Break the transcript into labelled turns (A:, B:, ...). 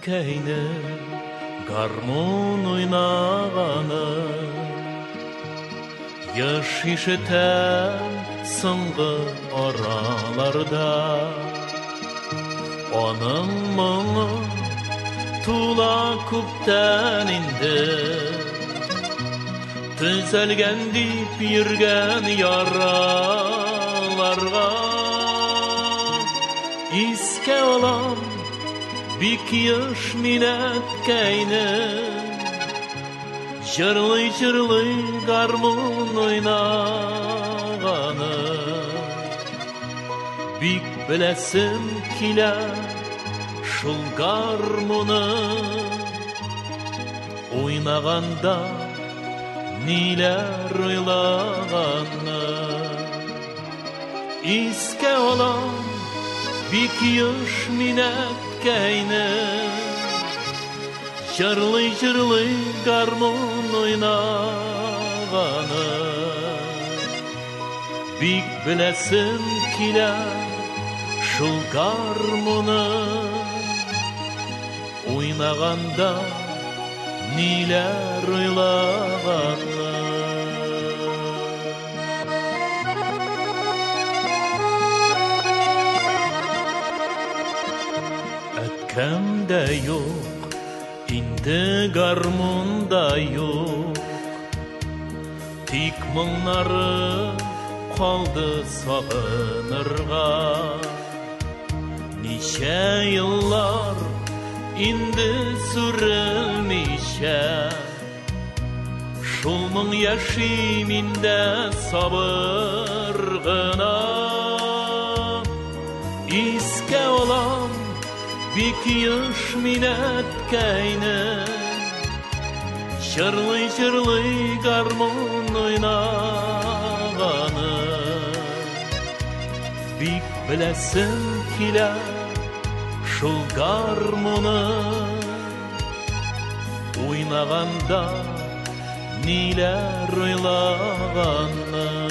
A: keyni garmon oynagany yaş işiten sıngı oralarda onun mumu tula kuptan indi tüzelgen dip yürgen yaralarga iske olan bik yaş minet keyni jırlı garmon oynagany bik bilesim kile şul garmony oynaganda niler oylagany iske olan bik yaş minet keyni jırlı garmon oynagany bik bilesim kile şul garmony oynaganda niler oylagany ötkemde yok indi garmonda yok tik mınları kaldı sağınırga nice yıllar indi sürülmişe şul mın yaşiminde sabırgına iske olan bik yaş minet keyni jırlı garmon oynagany bik bilesim kile şul garmony oynaganda niler oylagany